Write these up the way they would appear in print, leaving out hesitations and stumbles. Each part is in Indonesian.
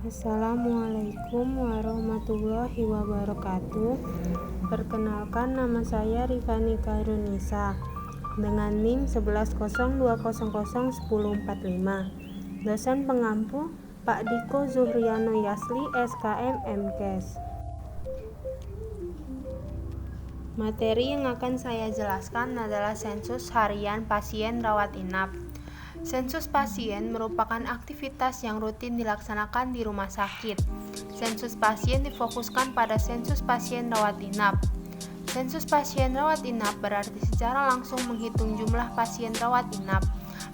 Assalamualaikum warahmatullahi wabarakatuh. Perkenalkan, nama saya Rifani Kairunisa dengan NIM 1102001045. Dosen pengampu Pak Diko Zuhriano Yasli, SKM MKes. Materi yang akan saya jelaskan adalah sensus harian pasien rawat inap. Sensus pasien merupakan aktivitas yang rutin dilaksanakan di rumah sakit. Sensus pasien difokuskan pada sensus pasien rawat inap. Sensus pasien rawat inap berarti secara langsung menghitung jumlah pasien rawat inap.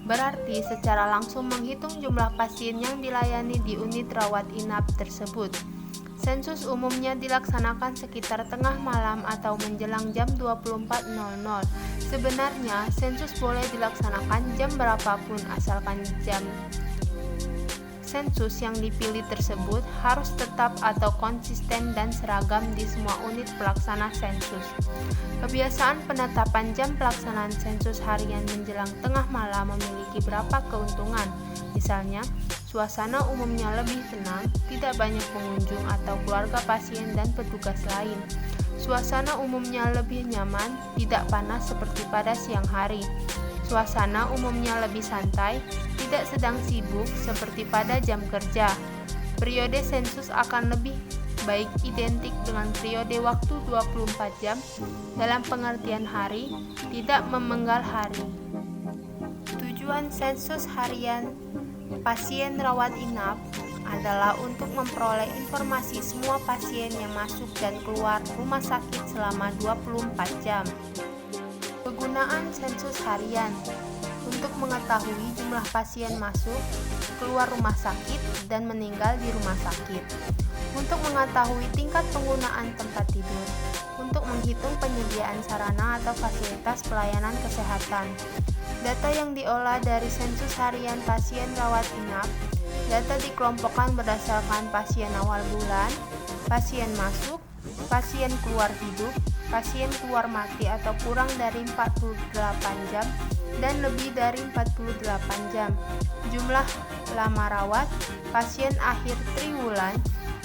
Berarti secara langsung menghitung jumlah pasien yang dilayani di unit rawat inap tersebut. Sensus umumnya dilaksanakan sekitar tengah malam atau menjelang jam 24.00. Sebenarnya, sensus boleh dilaksanakan jam berapapun asalkan jam sensus yang dipilih tersebut harus tetap atau konsisten dan seragam di semua unit pelaksana sensus. Kebiasaan penetapan jam pelaksanaan sensus harian menjelang tengah malam memiliki beberapa keuntungan. Misalnya, suasana umumnya lebih tenang, tidak banyak pengunjung atau keluarga pasien dan petugas lain. Suasana umumnya lebih nyaman, tidak panas seperti pada siang hari. Suasana umumnya lebih santai, tidak sedang sibuk seperti pada jam kerja. Periode sensus akan lebih baik identik dengan periode waktu 24 jam dalam pengertian hari, tidak memenggal hari. Tujuan sensus harian pasien rawat inap adalah untuk memperoleh informasi semua pasien yang masuk dan keluar rumah sakit selama 24 jam. Penggunaan sensus harian untuk mengetahui jumlah pasien masuk, keluar rumah sakit, dan meninggal di rumah sakit. Untuk mengetahui tingkat penggunaan tempat tidur, untuk menghitung penyediaan sarana atau fasilitas pelayanan kesehatan. Data yang diolah dari sensus harian pasien rawat inap, data dikelompokkan berdasarkan pasien awal bulan, pasien masuk, pasien keluar hidup, pasien keluar mati atau kurang dari 48 jam, dan lebih dari 48 jam, jumlah lama rawat, pasien akhir triwulan,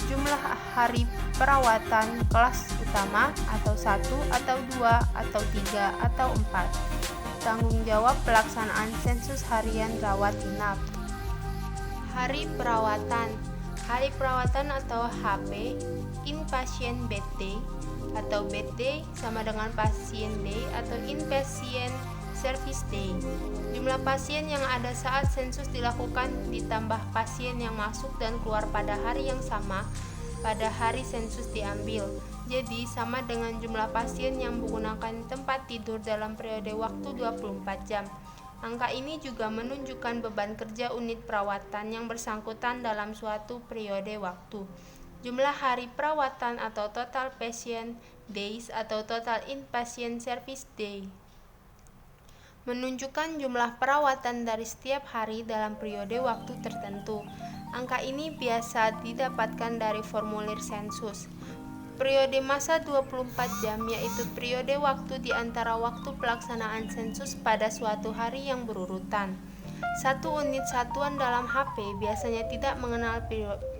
jumlah hari perawatan kelas utama atau 1 atau 2 atau 3 atau 4. Tanggung jawab pelaksanaan sensus harian rawat inap. Hari perawatan. Hari perawatan atau HP, inpatient bed day atau bed day sama dengan patient day atau inpatient service day. Jumlah pasien yang ada saat sensus dilakukan ditambah pasien yang masuk dan keluar pada hari yang sama pada hari sensus diambil. Jadi sama dengan jumlah pasien yang menggunakan tempat tidur dalam periode waktu 24 jam. Angka ini juga menunjukkan beban kerja unit perawatan yang bersangkutan dalam suatu periode waktu. Jumlah hari perawatan atau total patient days atau total inpatient service day menunjukkan jumlah perawatan dari setiap hari dalam periode waktu tertentu. Angka ini biasa didapatkan dari formulir sensus. Periode masa 24 jam yaitu periode waktu di antara waktu pelaksanaan sensus pada suatu hari yang berurutan. Satu unit satuan dalam HP biasanya tidak mengenal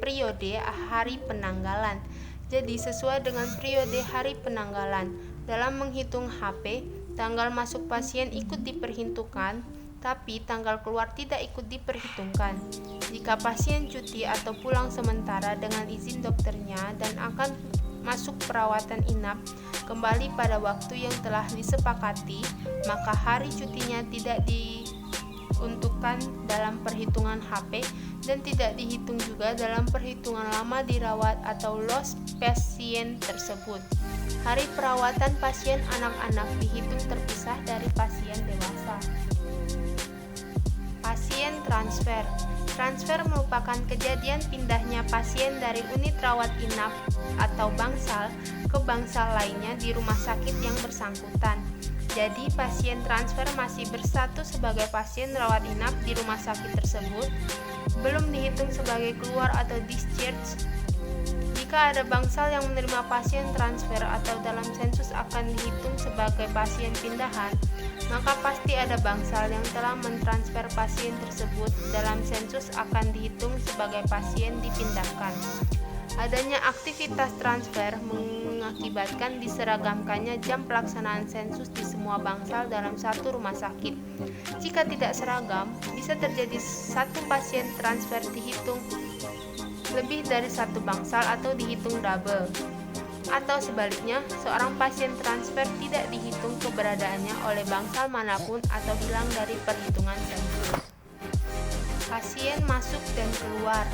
periode hari penanggalan. Jadi sesuai dengan periode hari penanggalan. Dalam menghitung HP, tanggal masuk pasien ikut diperhitungkan, tapi tanggal keluar tidak ikut diperhitungkan. Jika pasien cuti atau pulang sementara dengan izin dokternya dan akan masuk perawatan inap kembali pada waktu yang telah disepakati, maka hari cutinya tidak diuntukkan dalam perhitungan HP dan tidak dihitung juga dalam perhitungan lama dirawat atau lost pasien tersebut. Hari perawatan pasien anak-anak dihitung terpisah dari pasien dewasa. Pasien transfer. Transfer merupakan kejadian pindahnya pasien dari unit rawat inap atau bangsal ke bangsal lainnya di rumah sakit yang bersangkutan. Jadi pasien transfer masih bersatu sebagai pasien rawat inap di rumah sakit tersebut, belum dihitung sebagai keluar atau discharge. Jika ada bangsal yang menerima pasien transfer atau dalam sensus akan dihitung sebagai pasien pindahan, maka pasti ada bangsal yang telah mentransfer pasien tersebut dalam sensus akan dihitung sebagai pasien dipindahkan. Adanya aktivitas transfer mengakibatkan diseragamkannya jam pelaksanaan sensus di semua bangsal dalam satu rumah sakit. Jika tidak seragam, bisa terjadi satu pasien transfer dihitung lebih dari satu bangsal atau dihitung double. Atau sebaliknya, seorang pasien transfer tidak dihitung keberadaannya oleh bangsal manapun atau hilang dari perhitungan sensus. Pasien masuk dan keluar.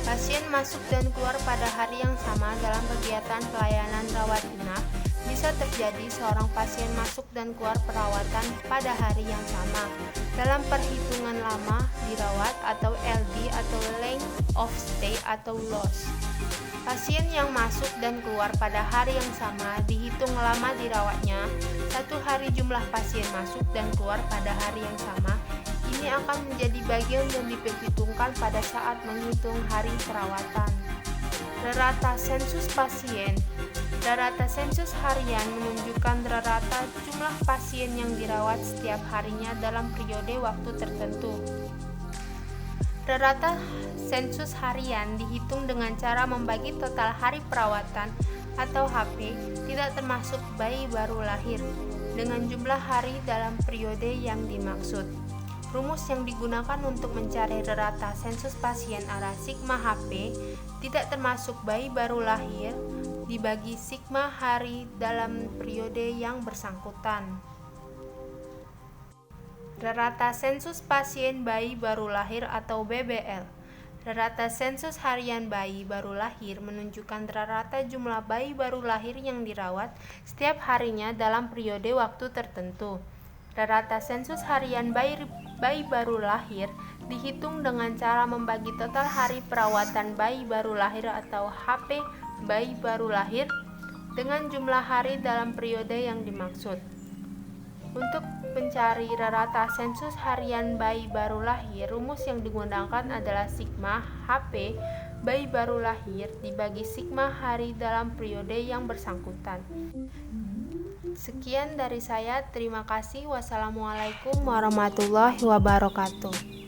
Pasien masuk dan keluar pada hari yang sama dalam kegiatan pelayanan rawat inap. Bisa terjadi seorang pasien masuk dan keluar perawatan pada hari yang sama dalam perhitungan lama dirawat atau LD atau length of stay atau loss. Pasien yang masuk dan keluar pada hari yang sama dihitung lama dirawatnya. Satu hari jumlah pasien masuk dan keluar pada hari yang sama ini akan menjadi bagian yang diperhitungkan pada saat menghitung hari perawatan. Rata sensus pasien. Rata sensus harian menunjukkan rata jumlah pasien yang dirawat setiap harinya dalam periode waktu tertentu. Rata sensus harian dihitung dengan cara membagi total hari perawatan atau HP tidak termasuk bayi baru lahir dengan jumlah hari dalam periode yang dimaksud. Rumus yang digunakan untuk mencari rata sensus pasien adalah sigma HP tidak termasuk bayi baru lahir dibagi sigma hari dalam periode yang bersangkutan. Rata sensus pasien bayi baru lahir atau BBL. Rata sensus harian bayi baru lahir menunjukkan rata jumlah bayi baru lahir yang dirawat setiap harinya dalam periode waktu tertentu. Rata sensus harian bayi baru lahir dihitung dengan cara membagi total hari perawatan bayi baru lahir atau HP bayi baru lahir dengan jumlah hari dalam periode yang dimaksud. Untuk mencari rata sensus harian bayi baru lahir, rumus yang digunakan adalah sigma HP bayi baru lahir dibagi sigma hari dalam periode yang bersangkutan. Sekian dari saya, terima kasih. Wassalamualaikum warahmatullahi wabarakatuh.